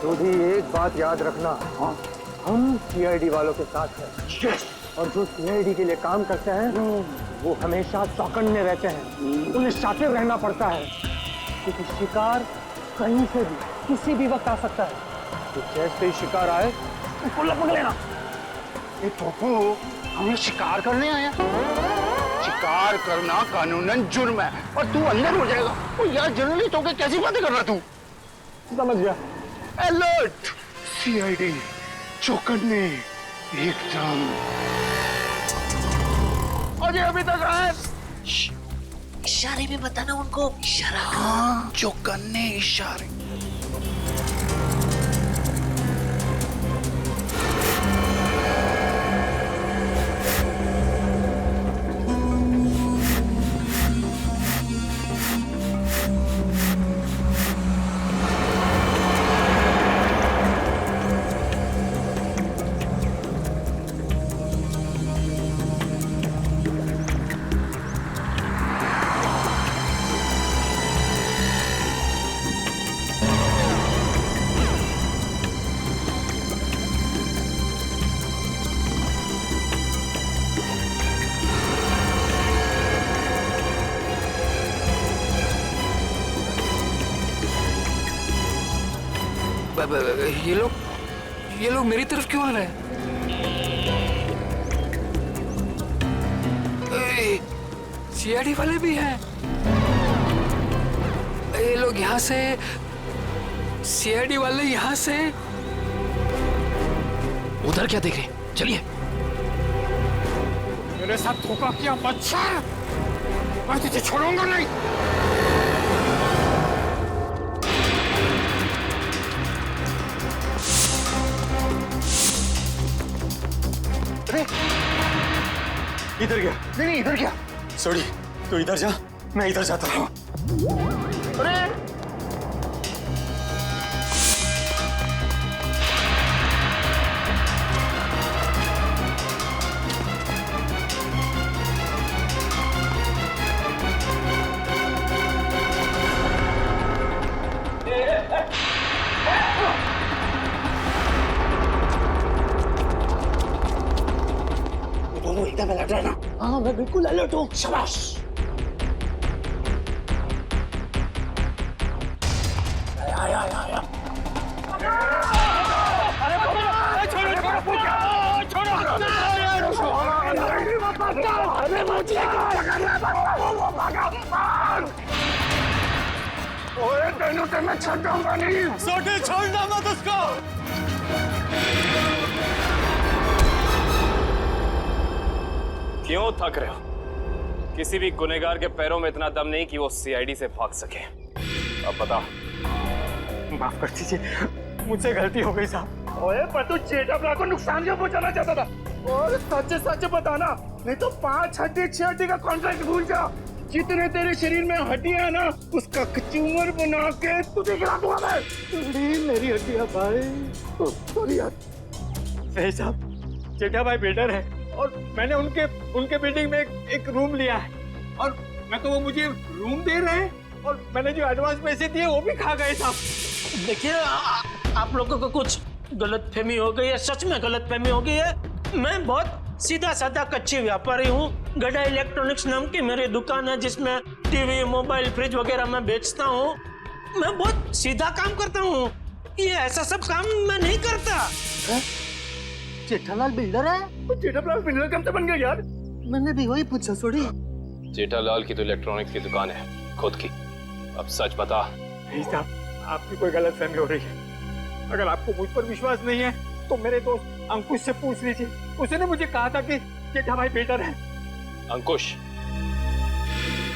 तो भी एक बात याद रखना, हाँ, हम सीआईडी वालों के साथ हैं। और जो सीआईडी के लिए काम करते हैं वो हमेशा चौकन्ने रहते हैं, उन्हें शातिर रहना पड़ता है क्योंकि शिकार कहीं से भी किसी भी वक्त आ सकता है। तो जैसे ही शिकार आए उसको लपक लेना।
ये टोपू हमें शिकार करने आया? शिकार करना कानूनन जुर्म है और तू अंदर हो जाएगा। ओ यार जर्नलिस्ट होके कैसी बातें कर रहा तू?
समझ गया।
अलर्ट, सीआईडी, चौकन्ने, एकदम। अजय अभी तक आए?
इशारे में बताना उनको, इशारा।
हाँ, चौकन्ने इशारे।
ये लोग मेरी तरफ क्यों आ रहे हैं? सीआईडी वाले भी हैं। ये लोग यहाँ से, सीआईडी वाले यहाँ से। उधर क्या देख रहे हैं? चलिए।
मेरे साथ धोखा किया बच्चा, मैं तुझे छोड़ूंगा नहीं।
इधर गया?
नहीं इधर क्या?
सॉरी, तू इधर जा, मैं इधर जाता हूँ।
अरे दोनों एकदम अलर्ट रहना।
हाँ मैं बिल्कुल अलर्ट हूँ।
शाबाश। आया। ओए तेनू तो मैं छोड़ूंगा नहीं।
सोटे छोड़ना मत उसको।
क्यों थक रहे हो? किसी भी गुनहगार के पैरों में इतना दम नहीं कि वो सीआईडी से भाग सके। अब बता।
माफ कर दीजिए, मुझसे गलती हो गई साहब। ओए पर तू जेठालाल को नुकसान क्यों पहुंचाना चाहता था? और सच सच बताना, नहीं तो 5 हड्डी 6 हड्डी का कॉन्ट्रैक्ट भूल जा। जितने तेरे शरीर में हड्डियां ना, उसका कचूमर बना के तुझे खिला दूंगा मैं।
मेरी हड्डियां भाई।
सॉरी यार।
सही साहब, जेठा भाई बिल्डर है और मैंने उनके बिल्डिंग में एक रूम लिया है और मैं तो वो मुझे रूम दे रहे हैं और मैंने जो एडवांस पैसे दिए वो भी खा गए साहब।
देखिए आप लोगों को कुछ गलतफहमी हो गई है, सच में गलतफहमी हो गई है। मैं बहुत सीधा साधा कच्ची व्यापारी हूँ। गड़ा इलेक्ट्रॉनिक्स नाम की मेरी दुकान है जिसमें टीवी, मोबाइल, फ्रिज वगैरह मैं बेचता हूँ। मैं बहुत सीधा काम करता हूँ, ये ऐसा सब काम मैं नहीं करता।
जेठालाल बिल्डर है?
जेठालाल बिल्डर कब से बन गया यार?
मैंने भी वही पूछा। सॉरी।
जेठालाल की तो इलेक्ट्रॉनिक्स की दुकान है खुद की। अब सच बता।
नहीं साहब, आपकी कोई गलतफहमी हो रही है। अगर आपको मुझ पर विश्वास नहीं है तो मेरे दोस्त अंकुश से पूछ लीजिए। उसने मुझे कहा था कि जेठा भाई बिल्डर है।
अंकुश,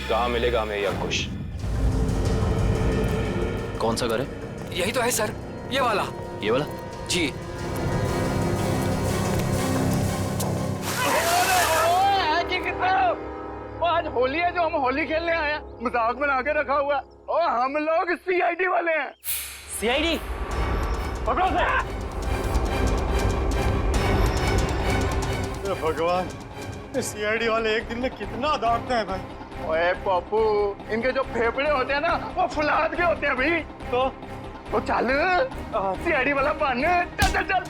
कहाँ मिलेगा हमें ये अंकुश?
कौन सा घर है?
यही तो है सर, ये वाला।
ये वाला?
जी।
आज होली है जो हम होली खेलने आए हैं, मजाक बना के रखा हुआ है। और हम लोग सीआईडी वाले हैं।
सीआईडी?
पकड़ो से।
भगवान, सीआईडी वाले एक दिन में कितना दौड़ते हैं भाई।
ओए पप्पू, इनके जो फेफड़े होते हैं ना वो फुलाद के होते हैं भाई। तो चल सीआईडी वाला बन, चल चल चल।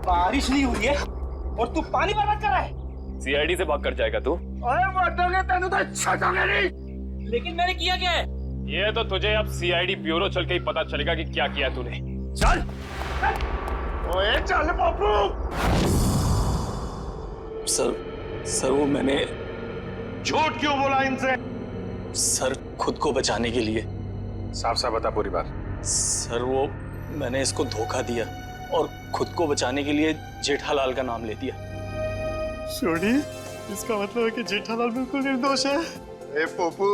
बारिश नहीं हुई है और तू पानी बर्बाद कर रहा है।
सीआईडी से भाग कर जाएगा तू?
ओए मर्दोगे तेनू तो छटोगे नहीं।
लेकिन मैंने किया क्या है?
ये तो तुझे अब सीआईडी ब्यूरो चल के ही पता चलेगा कि क्या किया तूने।
चल ओए चल पप्पू।
सर वो मैंने
झूठ क्यों बोला इनसे?
सर खुद को बचाने के लिए।
साफ साफ बता पूरी बात।
सर वो मैंने इसको धोखा दिया और खुद को बचाने के लिए जेठालाल का नाम ले दिया।
सोनी, इसका मतलब है कि जेठालाल बिल्कुल निर्दोष है।
ए पप्पू,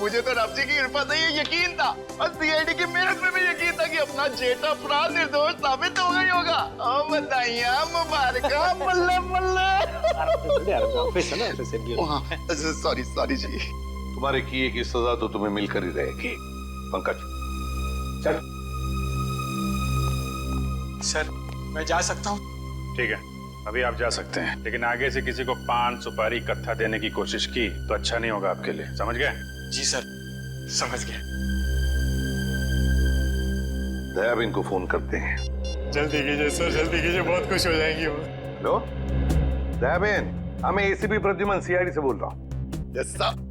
मुझे तो रब जी की कृपा से ये यकीन था और सीआईडी की मेहनत में भी यकीन था कि अपना जेठा अपराध निर्दोष साबित होगा ही होगा। ओ बधाइयां मुबारका, बल्ले बल्ले। सॉरी सॉरी जी।
तुम्हारे किए की सजा तो तुम्हें मिलकर ही रहेगी। पंकज चल।
सर मैं जा सकता हूँ?
ठीक है, अभी आप जा सकते हैं, लेकिन आगे से किसी को पान सुपारी कत्था देने की कोशिश की तो अच्छा नहीं होगा आपके लिए, समझ गए?
जी सर, समझ गए।
दयाबेन को फोन करते हैं।
जल्दी कीजिए सर, जल्दी कीजिए, बहुत खुश हो जाएंगी वो।
हेलो दयाबेन, मैं एसीपी प्रद्युमन सीआईडी से बोल रहा हूँ।
Yes sir.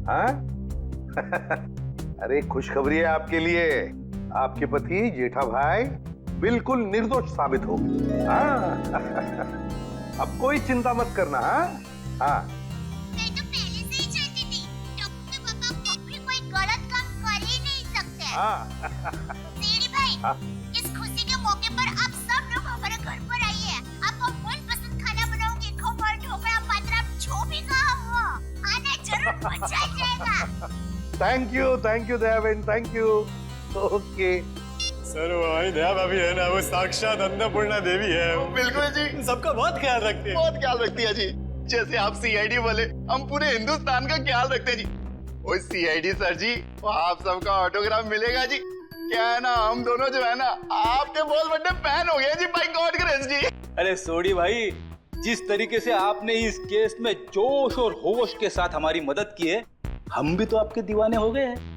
हाँ? अरे खुशखबरी है आपके लिए, आपके पति जेठा भाई बिल्कुल निर्दोष साबित हो गए। हाँ? अब कोई चिंता मत करना। हाँ
मैं तो पहले से ही जानती थी टप्पू के पापा कभी कोई गलत काम कर ही नहीं सकते। सीआईडी भाई, इस खुशी के मौके पर आप सब लोग हमारे घर पर आइए। आपको मनपसंद खाना बनाऊंगी, खमण, ढोकला, पात्रा, जो भी कहा हो, आना जरूर, मजा आ जाएगा।
Thank you Dayaben, thank you. Okay
sir वो हमारी दया भाभी है ना, वो साक्षात अन्नपूर्णा देवी है।
बिल्कुल जी,
सबका बहुत ख्याल रखती है।
बहुत ख्याल रखती है जी। जैसे आप सीआईडी वाले, हम पूरे हिंदुस्तान का ख्याल रखते हैं जी। ओए सीआईडी सर जी, आप सबका ऑटोग्राफ मिलेगा जी। क्या है ना, हम दोनों जो है ना आपके बहुत बड़े फैन हो गए जी, बाय गॉड ग्रेस जी।
अरे सोडी भाई, जिस तरीके से आपने इस केस में जोश और होश के साथ हमारी मदद की है, हम भी तो आपके दीवाने हो गए हैं।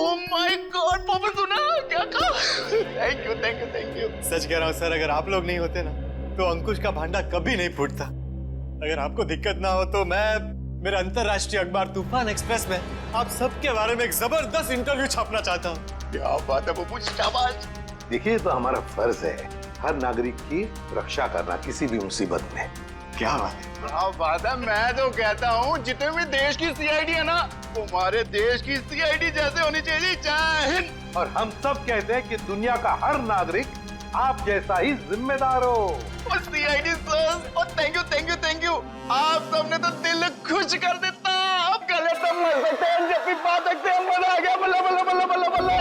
ओह माय गॉड, पापा सुना क्या कहा? Thank you thank you thank you.
सच कह रहा हूँ सर, अगर आप लोग नहीं होते ना तो अंकुश का भांडा कभी नहीं फूटता। अगर आपको दिक्कत ना हो तो मैं मेरे अंतरराष्ट्रीय अखबार तूफान एक्सप्रेस में आप सबके बारे में एक जबरदस्त इंटरव्यू छापना चाहता हूँ।
क्या बात है पप्पू, शाबाश।
देखिए, तो हमारा फर्ज है हर नागरिक की रक्षा करना किसी भी मुसीबत में।
क्या बात है,
क्या बात है। मैं तो कहता हूँ जितने भी देश की सीआईडी है ना, हमारे देश की सीआईडी जैसे होनी चाहिए। जय हिंद।
और हम सब कहते हैं कि दुनिया का हर नागरिक आप जैसा ही जिम्मेदार हो।
CID sir, thank you thank you thank you. आप सबने तो दिल खुश कर देता। आप गले तो मर सकते हैं, जब भी पा सकते हैं, मजा आ गया। बल्ला बल्ला बल्ला बल्ला बल्ला।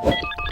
you